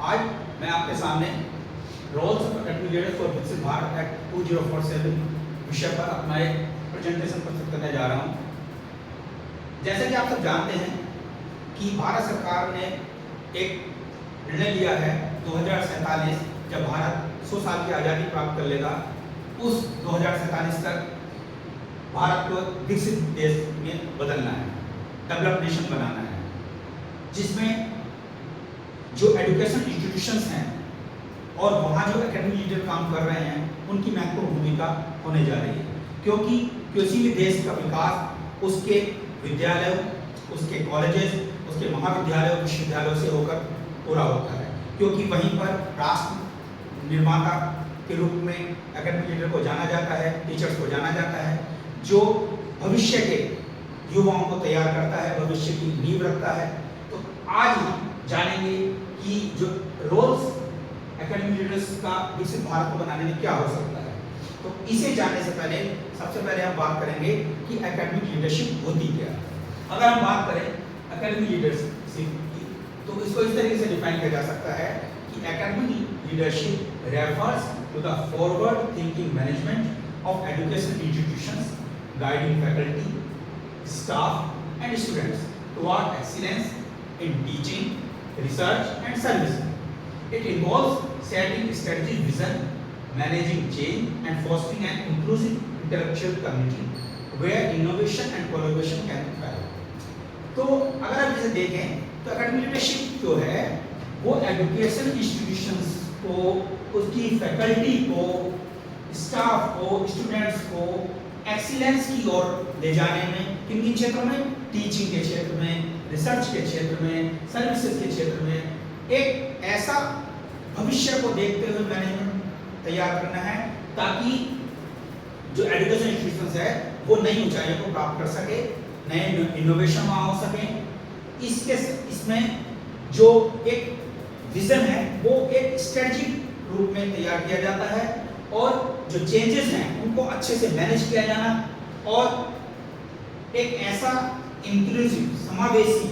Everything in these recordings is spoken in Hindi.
आज मैं आपके सामने roles of academic leaders for Viksit Bharat act 2047 विषय पर अपना एक प्रेजेंटेशन प्रस्तुत करने जा रहा हूं। जैसा कि आप सब जानते हैं कि भारत सरकार ने एक निर्णय लिया है 2047 जब भारत 100 साल की आज़ादी प्राप्त कर लेगा, उस 2047 तक भारत को विकसित देश में बदलना है, डेवलप्ड नेशन बनाना है, जिसमें जो एजुकेशन इंस्टीट्यूशंस हैं और वहाँ जो एकेडमिक लीडर काम कर रहे हैं उनकी महत्वपूर्ण भूमिका होने जा रही है, क्योंकि किसी भी देश का विकास उसके विद्यालयों, उसके कॉलेजेस, उसके महाविद्यालयों, विश्वविद्यालयों से होकर पूरा होता है, क्योंकि वहीं पर राष्ट्र निर्माता के रूप में एकेडमिक लीडर को जाना जाता है, टीचर्स को जाना जाता है, जो भविष्य के युवाओं को तैयार करता है, भविष्य की नींव रखता है। तो आज हम जानेंगे कि जो रोल्स एकेडमिक लीडर्स का विकसित भारत को बनाने में क्या हो सकता है। तो इसे जानने से पहले सबसे पहले हम बात करेंगे कि एकेडमिक लीडरशिप होती क्या है। अगर हम बात करें एकेडमिक लीडरशिप की, तो इसको इस तरीके से डिफाइन किया जा सकता है कि academic leadership refers to the forward thinking management of education institutions, guiding faculty, staff and students toward excellence in teaching, research and service. It involves setting strategic vision, managing change and fostering an inclusive intellectual community where innovation and collaboration can thrive. तो अगर आप इसे देखें तो एकेडमिक लीडरशिप जो है वो एजुकेशन इंस्टीट्यूशंस को, उसकी फैकल्टी को, स्टाफ को, स्टूडेंट्स को एक्सीलेंस की ओर ले जाने में, किन क्षेत्रों में, टीचिंग के क्षेत्र में, रिसर्च के क्षेत्र में, सर्विसेज के क्षेत्र में एक ऐसा भविष्य को देखते हुए मैनेजमेंट तैयार करना है ताकि जो एजुकेशन इंस्टीट्यूशंस है वो नई ऊंचाइयों को प्राप्त कर सके, नए इनोवेशन वहाँ हो सके। इसमें जो एक विजन है वो एक स्ट्रेटजिक रूप में तैयार किया जाता है और जो चेंजेस हैं उनको अच्छे से मैनेज किया जाना और एक ऐसा इंक्लूसिव, समावेशी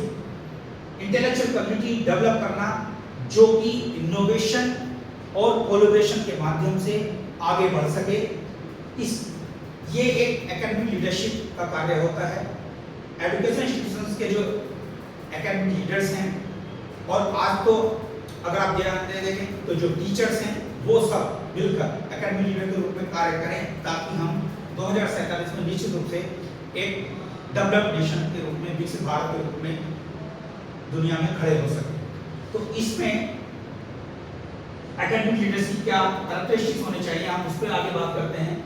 इंटेलेक्चुअल कम्युनिटी डेवलप करना जो कि इनोवेशन और कोलैबोरेशन के माध्यम से आगे बढ़ सके। ये एक एकेडमिक लीडरशिप का कार्य होता है। एजुकेशन इंस्टीट्यूशंस के जो एकेडमिक लीडर्स हैं, और आज तो अगर आप ध्यान दे देखें तो जो टीचर्स हैं वो सब मिलकर एकेडमिक लीडर के रूप में कार्य करें ताकि हम 2047 में निश्चित रूप से एक डेवलप्ड नेशन के रूप में, विकसित भारत के रूप में दुनिया में खड़े हो सके। तो इसमें एकेडमिक लीडरशिप क्या कैरेक्टरिस्टिक्स होने चाहिए, हम उस पर आगे बात करते हैं।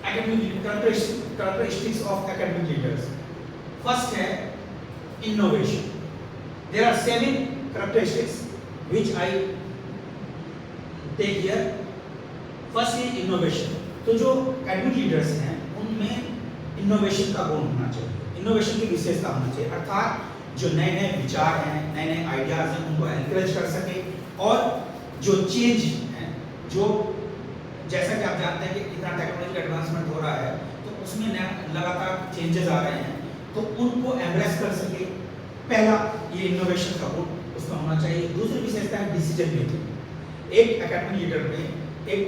Academic characteristics of academic leaders. First है innovation. There are 7 characteristics which I take here. First is innovation. तो जो एकेडमिक लीडर्स हैं उनमें इनोवेशन का गुण होना चाहिए, इनोवेशन की विशेषता होना चाहिए, अर्थात जो नए नए विचार हैं, नए नए आइडियाज हैं उनको एनकरेज कर सके, और जो चेंज हैं, जो जैसा कि आप जानते हैं कि इतना टेक्नोलॉजी एडवांसमेंट हो रहा है तो उसमें लगातार चेंजेस आ रहे हैं, तो उनको एम्ब्रेस कर सके। पहला ये इनोवेशन का गुण उसमें होना चाहिए। दूसरी विशेषता है डिसीजन मेकिंग। एक एकेडमिक लीडर में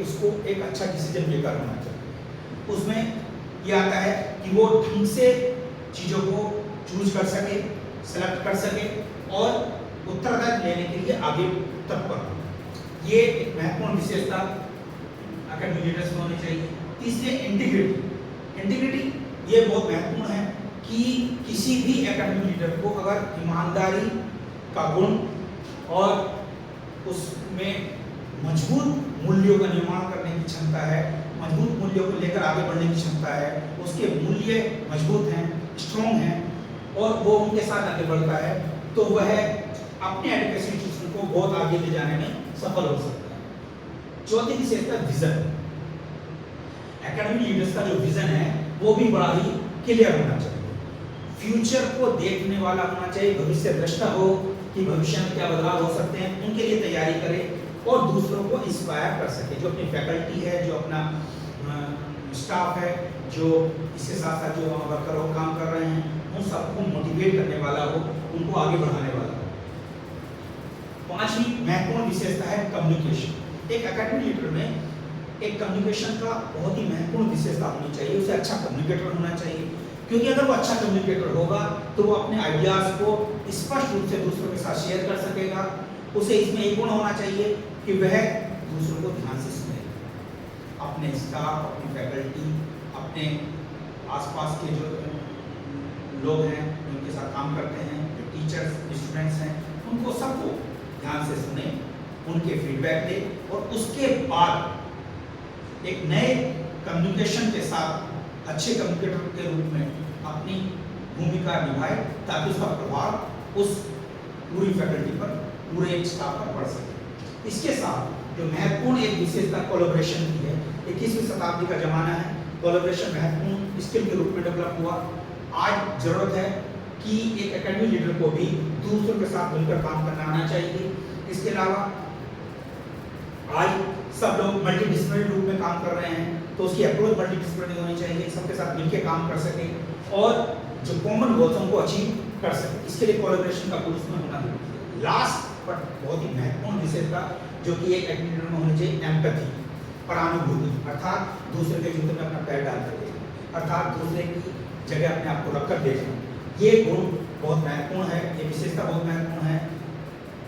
उसको एक अच्छा डिसीजन मेकर होना चाहिए। उसमें यह आता है कि वो ढंग से चीज़ों को चूज कर सके, सेलेक्ट कर सके और उत्तरदायित्व लेने के लिए आगे तत्पर हो। ये एक महत्वपूर्ण विशेषता एकेडमिक लीडर्स में होनी चाहिए। तीसरे इंटीग्रिटी। इंटीग्रिटी ये बहुत महत्वपूर्ण है कि किसी भी एकेडमिक लीडर को अगर ईमानदारी का गुण और उसमें मजबूत मूल्यों का निर्माण करने की क्षमता है, मजबूत मूल्यों को लेकर आगे बढ़ने की क्षमता है, उसके मूल्य मजबूत हैं, स्ट्रॉन्ग हैं और वो उनके साथ आगे बढ़ता है, तो वह अपने एजुकेशन इंस्टीट्यूशन को बहुत आगे ले जाने में सफल हो सकता है। चौथी विशेषता विजन। एकेडमिक लीडर्स का जो विजन है वो भी बड़ा ही क्लियर होना चाहिए, फ्यूचर को देखने वाला होना चाहिए, भविष्य दृष्टा हो कि भविष्य में क्या बदलाव हो सकते हैं उनके लिए तैयारी करे और दूसरों को इंस्पायर कर सके। जो अपनी फैकल्टी है, जो अपना स्टाफ है, जो इसके साथ साथ जो वर्कर हो, काम कर रहे हैं, उन सबको मोटिवेट करने वाला हो, उनको आगे बढ़ाने वाला हो। पांचवी महत्वपूर्ण विशेषता है कम्युनिकेशन। एक एकेडमिक लीडर में एक कम्युनिकेशन का बहुत ही महत्वपूर्ण विशेषता होनी चाहिए, उसे अच्छा कम्युनिकेटर होना चाहिए, क्योंकि अगर वो अच्छा कम्युनिकेटर होगा तो वो अपने आइडियाज को स्पष्ट रूप से दूसरों के साथ शेयर कर सकेगा। उसे इसमें एक गुण होना चाहिए कि वह दूसरों को ध्यान से सुने, अपने स्टाफ, अपनी फैकल्टी, अपने आसपास के जो लोग हैं उनके साथ काम करते हैं, जो टीचर्स, स्टूडेंट्स हैं, उनको सबको ध्यान से सुने, उनके फीडबैक दे और उसके बाद एक नए कम्युनिकेशन के साथ अच्छे कम्युनिकेटर के रूप में अपनी भूमिका निभाए, ताकि उसका प्रभाव उस पूरी फैकल्टी पर, पूरे स्टाफ पर पड़ सके। इसके साथ जो महत्वपूर्ण एक विशेषता कोलैबोरेशन की है, 21वीं शताब्दी का जमाना है, कोलैबोरेशन महत्वपूर्ण स्किल के रूप में डेवलप हुआ। आज जरूरत है कि एक एकेडमिक लीडर को भी दूसरों के साथ मिलकर काम करना आना चाहिए। इसके अलावा आज सब लोग मल्टीडिसिप्लिनरी रूप में काम कर रहे हैं, तो उसकी अप्रोच मल्टीडिसिप्लिनरी होनी चाहिए, सबके साथ मिलकर काम कर सके और जो कॉमन गोल्स हैं उनको अचीव कर सके। इसके लिए कोलैबोरेशन का कोर्स में होना है। लास्ट बट बहुत ही महत्वपूर्ण विशेषता जो कि एक एकेडमिक लीडर में होनी चाहिए, एम्पैथी, परानुभूति, अर्थात दूसरे के जूते में अपना पैर डालकर देखना, अर्थात दूसरे की जगह अपने आप को रखकर देखना। ये गुण बहुत महत्वपूर्ण है, ये विशेषता बहुत महत्वपूर्ण है।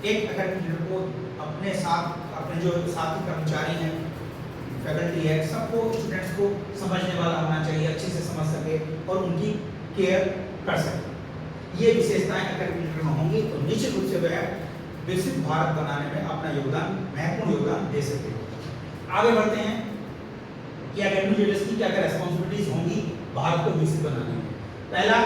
एक एकेडमिक लीडर को अपने साथ, अपने जो साथी कर्मचारी हैं, फैकल्टी है, सबको, स्टूडेंट्स को समझने वाला होना चाहिए, अच्छे से समझ सके और उनकी केयर कर सके। ये विशेषताएं एकेडमिक लीडर में होंगी तो निश्चित रूप से वह विकसित भारत बनाने में अपना योगदान, महत्वपूर्ण योगदान दे सके। आगे बढ़ते हैं कि एकेडमिक लीडर्स की क्या क्या रेस्पॉन्सिबिलिटीज होंगी भारत को विकसित बनाने में। पहला,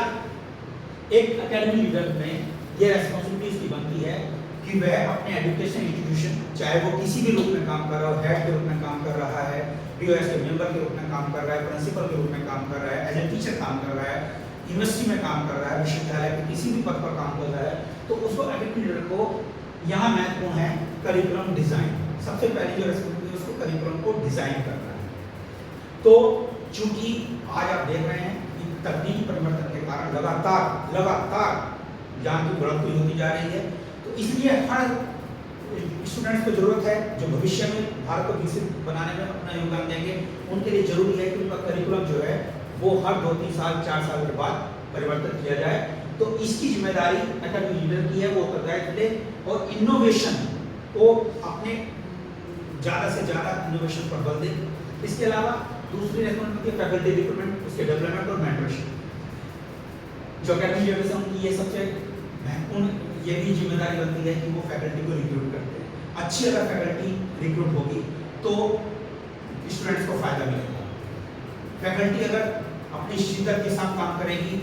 एक एकेडमिक लीडर में ये रेस्पॉन्सिबिलिटीज की बनती है कि वह अपने एजुकेशन इंस्टीट्यूशन, चाहे वो किसी भी रूप में काम कर रहा हो, हेड के रूप में काम कर रहा है, पीओएस के मेंबर के रूप में काम कर रहा है, प्रिंसिपल के रूप में काम कर रहा है, एज ए टीचर काम कर रहा है, यूनिवर्सिटी में काम कर रहा है, विश्वविद्यालय के किसी भी पद पर काम कर रहा है, तो उसको एकेडमिक लीडर को यहाँ महत्वपूर्ण है करिकुलम डिजाइन। सबसे पहली जो रेस्पॉन्सिबिलिटी है उसको करिकुलम को डिजाइन करना है। तो चूंकि आज आप देख रहे हैं कि तकनीकी परिवर्तन के कारण लगातार ज्ञान की बढ़ोतरी होती जा रही है, तो इसलिए हर स्टूडेंट्स को जरूरत है जो भविष्य में भारत को विकसित बनाने में अपना योगदान देंगे, उनके लिए जरूरी है कि उनका करिकुलम जो है वो हर 2-3 साल 4 साल के बाद परिवर्तित किया जाए। तो इसकी जिम्मेदारी एकेडमिक लीडर की है, वो उत्तरदायित्व ले और इनोवेशन को अपने ज़्यादा से ज़्यादा इनोवेशन पर बल दे। इसके अलावा दूसरी रेस्पॉन्सिबिलिटी है फैकल्टी रिक्रूटमेंट, उसके डेवलपमेंट और मेंटरशिप। जो एकेडमिक लीडर्स हैं उनकी ये सबसे महत्वपूर्ण ये भी जिम्मेदारी बनती है कि वो फैकल्टी को रिक्रूट करते हैं। अच्छी अगर फैकल्टी रिक्रूट होगी तो स्टूडेंट्स को फायदा मिलेगा। फैकल्टी अगर अपनी शिद्दत के साथ काम करेगी,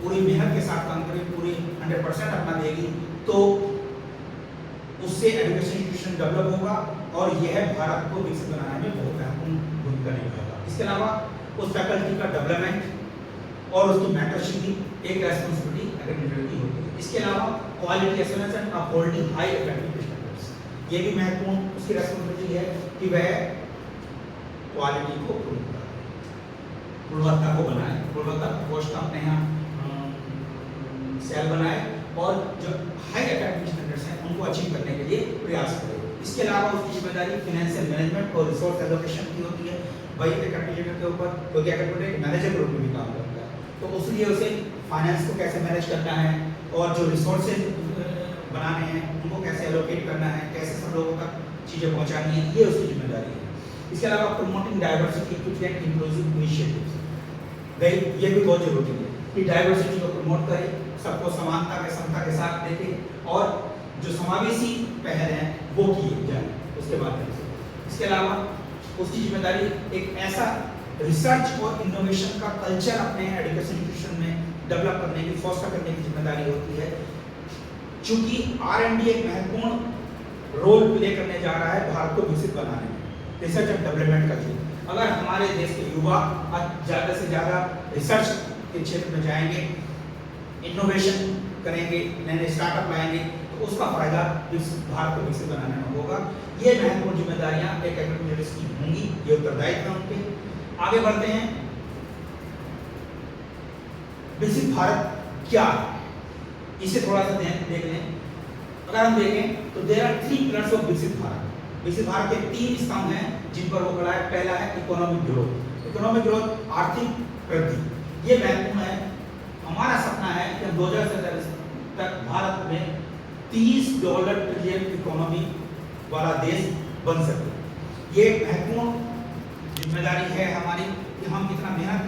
पूरी मेहनत के साथ काम करेगी, पूरी 100% अपना देगी, तो उससे एजुकेशन इंस्टीट्यूशन डेवलप होगा और यह भारत को विकसित बनाने में बहुत महत्वपूर्ण भूमिका निभाएगा। इसके अलावा उस फैकल्टी का डेवलपमेंट और उसकी मेंटरशिप भी एक रेस्पॉन्सिबिलिटी एकेडमिक लीडर की होती है। इसके अलावा quality assurance and upholding high academic standards, ये भी महत्वपूर्ण उसकी रेस्पॉन्सिबिलिटी है कि वह क्वालिटी को गुणवत्ता को बनाए, गुणवत्ता कोष्ठ अपने यहाँ सेल बनाए और जो हाई एकेडमिक स्टैंडर्ड्स हैं उनको अचीव करने के लिए प्रयास करें। इसके अलावा उसकी जिम्मेदारी फाइनेंशियल मैनेजमेंट और रिसोर्स एलोकेशन की होती है, वही एकेडमिक लीडर के ऊपर, क्योंकि एकेडमिक लीडर मैनेजर के रूप में भी काम करता है, तो उसलिए उसे फाइनेंस को कैसे मैनेज करना है और जो रिसोर्सेज बनाने हैं उनको कैसे एलोकेट करना है, कैसे सब लोगों तक चीज़ें पहुँचानी है, ये उसकी जिम्मेदारी है। इसके अलावा promoting diversity, equity and inclusive initiatives, ये भी बहुत जरूरी है कि डाइवर्सिटी को प्रमोट करें, सबको समानता के, समता के साथ देखें और जो समावेशी पहल है वो किए जाए उसके माध्यम से। इसके अलावा उसकी जिम्मेदारी एक ऐसा रिसर्च और इनोवेशन का कल्चर अपने एजुकेशन इंस्टीट्यूशन में डेवलप करने की, फोस्टर करने की जिम्मेदारी होती है। चूंकि R&D एक महत्वपूर्ण रोल प्ले करने जा रहा है भारत को विकसित बनाने में, रिसर्च एंड डेवलपमेंट का क्षेत्र। अगर हमारे देश के युवा ज़्यादा से ज़्यादा रिसर्च के क्षेत्र में जाएंगे, इनोवेशन करेंगे, नए स्टार्टअप लाएंगे, तो उसका फायदा भारत को विकसित बनाने में होगा। ये महत्वपूर्ण जिम्मेदारियां एक एकेडमिक लीडर्स की होंगी, ये उत्तरदायित्व है उनके। आगे बढ़ते हैं, विकसित भारत क्या है, इसे थोड़ा सा देख लें। अगर हम देखें तो देयर आर 3 पिलर्स ऑफ विकसित भारत। विकसित भारत के 3 स्तंभ हैं जिन पर वो खड़ा है। पहला है इकोनॉमिक ग्रोथ। इकोनॉमिक ग्रोथ आर्थिक वृद्धि, ये महत्वपूर्ण है। हमारा सपना है कि हम 2047 तक भारत में $30 ट्रिलियन इकोनॉमी वाला देश बन सके। ये महत्वपूर्ण जिम्मेदारी है हमारी कि हम कितना मेहनत